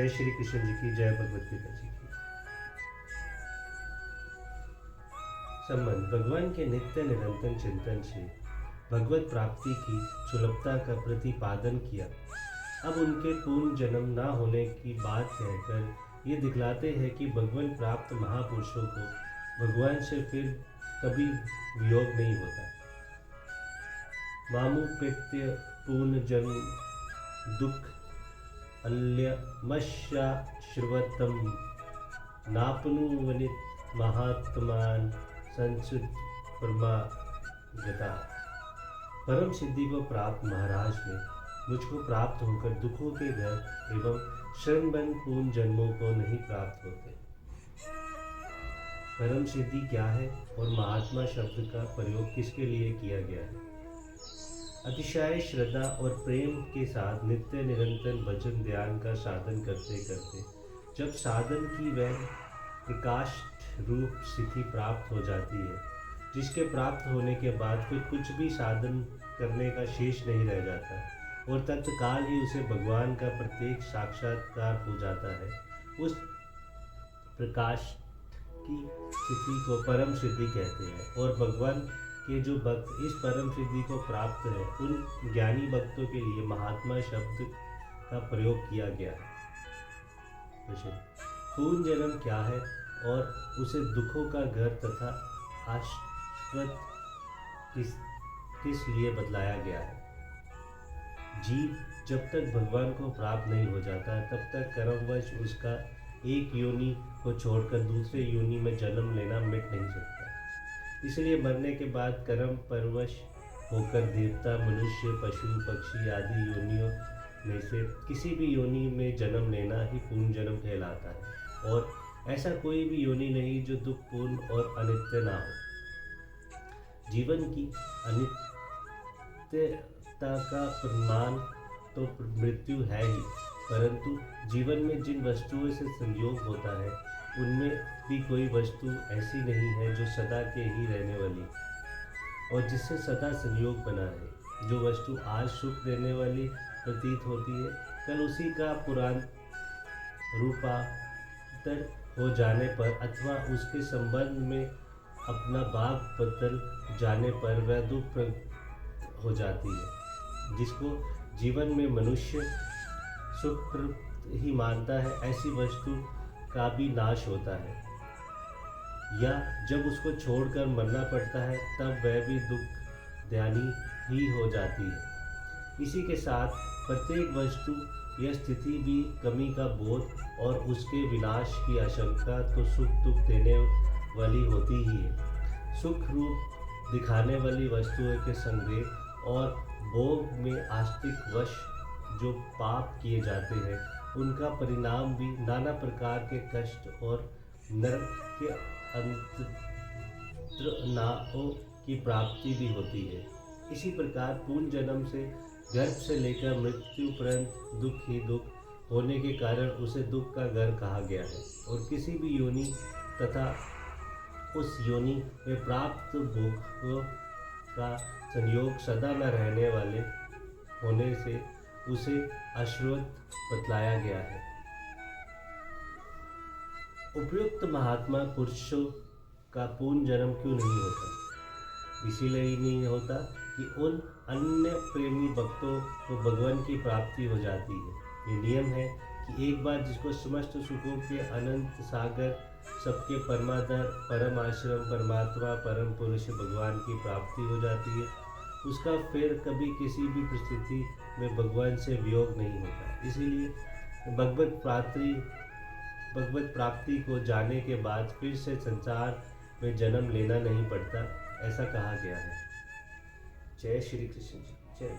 जय श्री कृष्ण जी की जय, भगवत गीता जी की। संबंध भगवान के नित्य निरंतर चिंतन से भगवत प्राप्ति की सुलभता का प्रतिपादन किया। अब उनके पूर्ण जन्म न होने की बात कहकर ये दिखलाते हैं कि भगवान प्राप्त महापुरुषों को भगवान से फिर कभी वियोग नहीं होता। मामुपेत्य पूर्ण जन्म दुख अल्यमश्याश्रवतम नापनुवनित महात्मान संचित परमागता। परम सिद्धि को प्राप्त महाराज ने मुझको प्राप्त होकर दुखों के घर एवं श्रमबंध पूर्ण जन्मों को नहीं प्राप्त होते। परम सिद्धि क्या है और महात्मा शब्द का प्रयोग किसके लिए किया गया है? अतिशय श्रद्धा और प्रेम के साथ नित्य निरंतर भजन ध्यान का साधन करते करते जब साधन की वह प्रकाश रूप स्थिति प्राप्त हो जाती है, जिसके प्राप्त होने के बाद फिर कुछ भी साधन करने का शेष नहीं रह जाता और तत्काल ही उसे भगवान का प्रत्येक साक्षात्कार हो जाता है, उस प्रकाश की स्थिति को परम सिद्धि कहते हैं। और भगवान के जो भक्त इस परम सिद्धि को प्राप्त है, उन ज्ञानी भक्तों के लिए महात्मा शब्द का प्रयोग किया गया है। पूर्ण जन्म क्या है और उसे दुखों का घर तथा आश्वत किस लिए बतलाया गया है? जीव जब तक भगवान को प्राप्त नहीं हो जाता तब तक कर्मवश उसका एक योनि को छोड़कर दूसरे योनि में जन्म लेना मिट नहीं सकता। इसलिए मरने के बाद कर्म परवश होकर देवता, मनुष्य, पशु, पक्षी आदि योनियों में से किसी भी योनि में जन्म लेना ही पूर्ण जन्म कहलाता है। और ऐसा कोई भी योनि नहीं जो दुखपूर्ण और अनित्य ना हो। जीवन की अनित्यता का प्रमाण तो मृत्यु है ही, परंतु जीवन में जिन वस्तुओं से संयोग होता है उनमें भी कोई वस्तु ऐसी नहीं है जो सदा के ही रहने वाली और जिससे सदा संयोग बना है। जो वस्तु आज सुख देने वाली प्रतीत होती है, कल उसी का पुराण रूपांतर हो जाने पर अथवा उसके संबंध में अपना भाग बदल जाने पर वह दुख हो जाती है। जिसको जीवन में मनुष्य सुखप्रद ही मानता है, ऐसी वस्तु का भी नाश होता है या जब उसको छोड़कर मरना पड़ता है तब वह भी दुख ध्यानी ही हो जाती है। इसी के साथ प्रत्येक वस्तु यह स्थिति भी कमी का बोध और उसके विनाश की आशंका तो सुख दुख देने वाली होती ही है। सुख रूप दिखाने वाली वस्तुओं के संग्रह और भोग में आस्तिक वश जो पाप किए जाते हैं, उनका परिणाम भी नाना प्रकार के कष्ट और नरक के अंतनाओं की प्राप्ति भी होती है। इसी प्रकार पूर्ण जन्म से गर्भ से लेकर मृत्यु पर्यंत दुख ही दुख होने के कारण उसे दुख का घर कहा गया है। और किसी भी योनि तथा उस योनि में प्राप्त भोगों का संयोग सदा न रहने वाले होने से उसे अश्वत बतलाया गया है। उपयुक्त महात्मा पुरुषों का पूर्ण जन्म क्यों नहीं होता? इसीलिए ही नहीं होता कि उन अन्य प्रेमी भक्तों को भगवान की प्राप्ति हो जाती है। ये नियम है कि एक बार जिसको समस्त सुखों के अनंत सागर, सबके परमाधार, परम आश्रम, परमात्मा, परम पुरुष भगवान की प्राप्ति हो जाती है, उसका फिर कभी किसी भी परिस्थिति में भगवान से वियोग नहीं होता। इसीलिए भगवत प्राप्ति को जाने के बाद फिर से संसार में जन्म लेना नहीं पड़ता, ऐसा कहा गया है। जय श्री कृष्ण जी, जय।